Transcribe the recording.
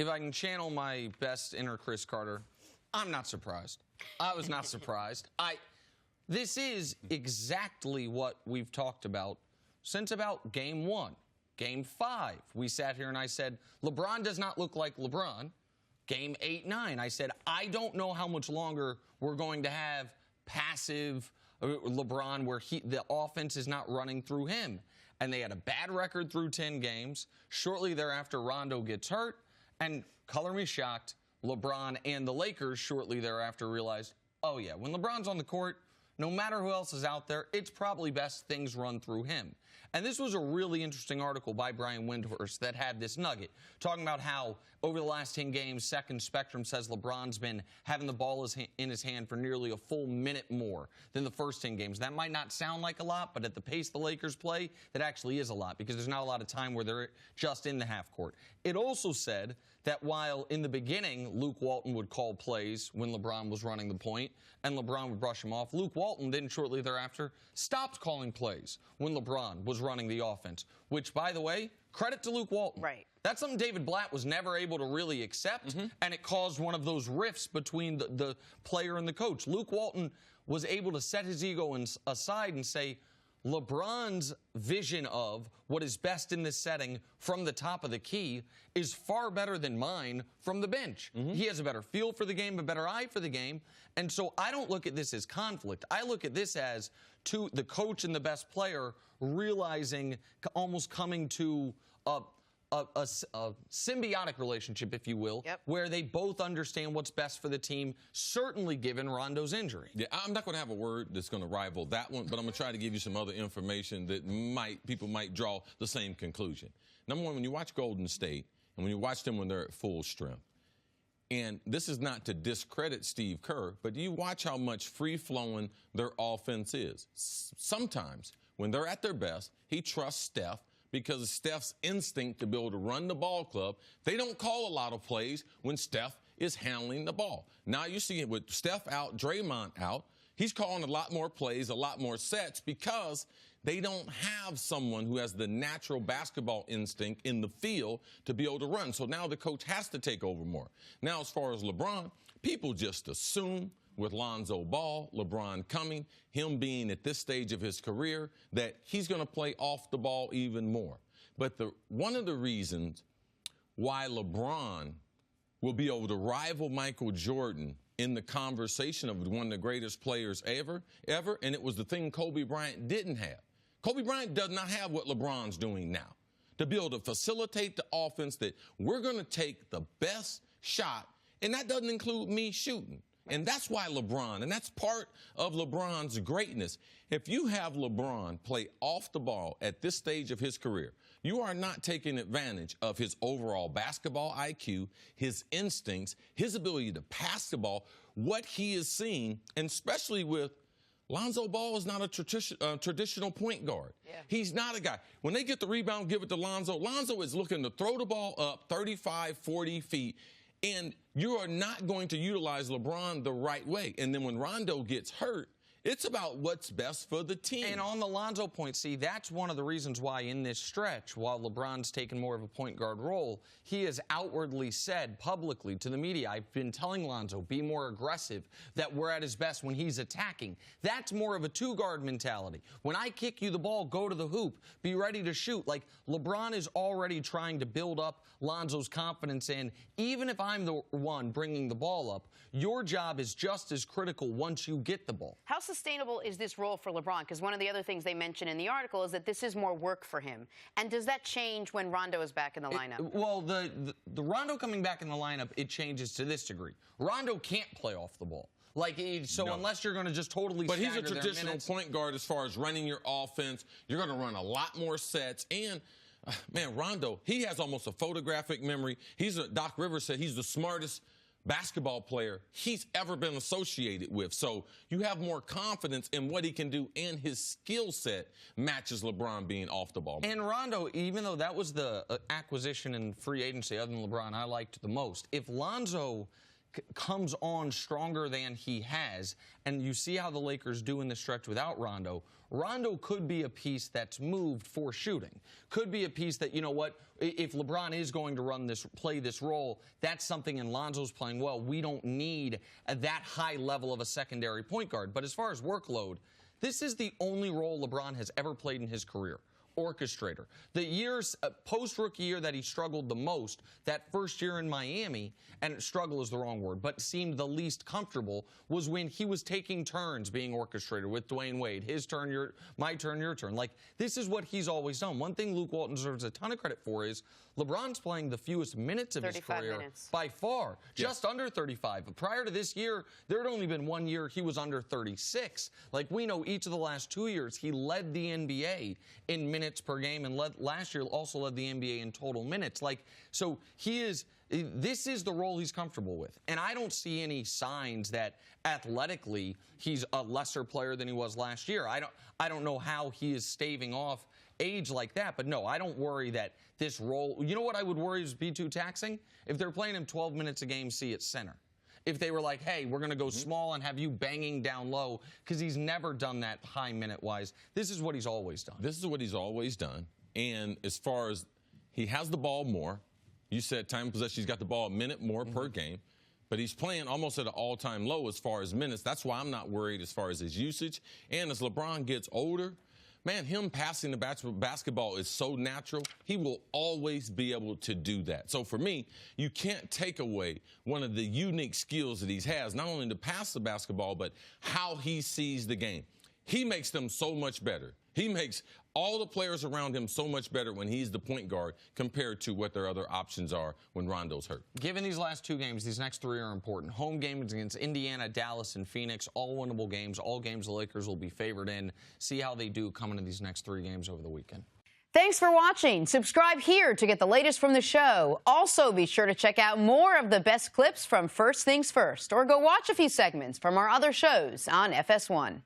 If I can channel my best inner Cris Carter, I'm not surprised. I was not surprised. This is exactly what we've talked about since about Game 1. Game 5, we sat here and I said, LeBron does not look like LeBron. Game 8, 9, I said, I don't know how much longer we're going to have passive LeBron where the offense is not running through him. And they had a bad record through 10 games. Shortly thereafter, Rondo gets hurt. And color me shocked, LeBron and the Lakers shortly thereafter realized, oh yeah, when LeBron's on the court, no matter who else is out there, it's probably best things run through him. And this was a really interesting article by Brian Windhorst that had this nugget, talking about how over the last 10 games, Second Spectrum says LeBron's been having the ball in his hand for nearly a full minute more than the first 10 games. That might not sound like a lot, but at the pace the Lakers play, that actually is a lot because there's not a lot of time where they're just in the half court. It also said that while in the beginning, Luke Walton would call plays when LeBron was running the point and LeBron would brush him off, Luke Walton then shortly thereafter stopped calling plays when LeBron was running the offense, which, by the way, credit to Luke Walton. Right. That's something David Blatt was never able to really accept, and it caused one of those rifts between the player and the coach. Luke Walton was able to set his ego aside and say, LeBron's vision of what is best in this setting from the top of the key is far better than mine from the bench. He has a better feel for the game, a better eye for the game. And so I don't look at this as conflict. I look at this as the coach and the best player realizing, almost coming to a symbiotic relationship, if you will, where they both understand what's best for the team, certainly given Rondo's injury. Yeah, I'm not going to have a word that's going to rival that one, but I'm going to try to give you some other information that people might draw the same conclusion. Number one, when you watch Golden State, and when you watch them when they're at full strength, and this is not to discredit Steve Kerr, but you watch how much free-flowing their offense is. Sometimes, when they're at their best, he trusts Steph, because of Steph's instinct to be able to run the ball club. They don't call a lot of plays when Steph is handling the ball. Now you see it with Steph out, Draymond out. He's calling a lot more plays, a lot more sets, because they don't have someone who has the natural basketball instinct in the field to be able to run. So now the coach has to take over more. Now, as far as LeBron, people just assume with Lonzo Ball, LeBron coming, him being at this stage of his career, that he's going to play off the ball even more. But one of the reasons why LeBron will be able to rival Michael Jordan in the conversation of one of the greatest players ever, and it was the thing Kobe Bryant didn't have. Kobe Bryant does not have what LeBron's doing now, to be able to facilitate the offense that we're going to take the best shot, and that doesn't include me shooting. And that's why LeBron, and that's part of LeBron's greatness. If you have LeBron play off the ball at this stage of his career, you are not taking advantage of his overall basketball IQ, his instincts, his ability to pass the ball, what he is seeing, and especially with Lonzo Ball is not a traditional point guard. Yeah. He's not a guy. When they get the rebound, give it to Lonzo. Lonzo is looking to throw the ball up 35, 40 feet. And you are not going to utilize LeBron the right way. And then when Rondo gets hurt, it's about what's best for the team. And on the Lonzo point, see, that's one of the reasons why in this stretch, while LeBron's taken more of a point guard role, he has outwardly said publicly to the media, I've been telling Lonzo, be more aggressive, that we're at his best when he's attacking. That's more of a two-guard mentality. When I kick you the ball, go to the hoop, be ready to shoot. Like, LeBron is already trying to build up Lonzo's confidence in, even if I'm the one bringing the ball up, your job is just as critical once you get the ball. How sustainable is this role for LeBron? Because one of the other things they mention in the article is that this is more work for him. And does that change when Rondo is back in the lineup? Well, the Rondo coming back in the lineup, it changes to this degree. Rondo can't play off the ball. Like, so no. Unless you're going to just totally But he's a traditional point guard as far as running your offense. You're going to run a lot more sets. And, man, Rondo, he has almost a photographic memory. Doc Rivers said he's the smartest basketball player he's ever been associated with. So you have more confidence in what he can do, and his skill set matches LeBron being off the ball. And Rondo, even though that was the acquisition in free agency other than LeBron I liked the most, if Lonzo comes on stronger than he has, and you see how the Lakers do in the stretch without Rondo, Rondo could be a piece that's moved for shooting. Could be a piece that, you know what, if LeBron is going to play this role, that's something, and Lonzo's playing well. We don't need that high level of a secondary point guard. But as far as workload, this is the only role LeBron has ever played in his career. Orchestrator. The years post-rookie year that he struggled the most, that first year in Miami, and struggle is the wrong word, but seemed the least comfortable, was when he was taking turns being orchestrator with Dwayne Wade. His turn, my turn, your turn. Like, this is what he's always done. One thing Luke Walton deserves a ton of credit for is LeBron's playing the fewest minutes of his career by far, just under 35. But prior to this year, there had only been 1 year he was under 36. Like, we know each of the last 2 years, he led the NBA in minutes per game, and last year also led the NBA in total minutes. Like, so this is the role he's comfortable with. And I don't see any signs that athletically he's a lesser player than he was last year. I don't know how he is staving off age like that, but no, I don't worry that this role, you know what I would worry is be too taxing? If they're playing him 12 minutes a game, see at center. If they were like, hey, we're going to go small and have you banging down low, because he's never done that high minute-wise. This is what he's always done. This is what he's always done. And as far as he has the ball more, you said time of possession, he's got the ball a minute more per game, but he's playing almost at an all-time low as far as minutes. That's why I'm not worried as far as his usage. And as LeBron gets older, man, him passing the basketball is so natural. He will always be able to do that. So for me, you can't take away one of the unique skills that he has, not only to pass the basketball, but how he sees the game. He makes them so much better. He makes all the players around him so much better when he's the point guard compared to what their other options are when Rondo's hurt. Given these last 2 games, these next 3 are important. Home games against Indiana, Dallas, and Phoenix, all winnable games. All games the Lakers will be favored in. See how they do coming to these next 3 games over the weekend. Thanks for watching. Subscribe here to get the latest from the show. Also, be sure to check out more of the best clips from First Things First, or go watch a few segments from our other shows on FS1.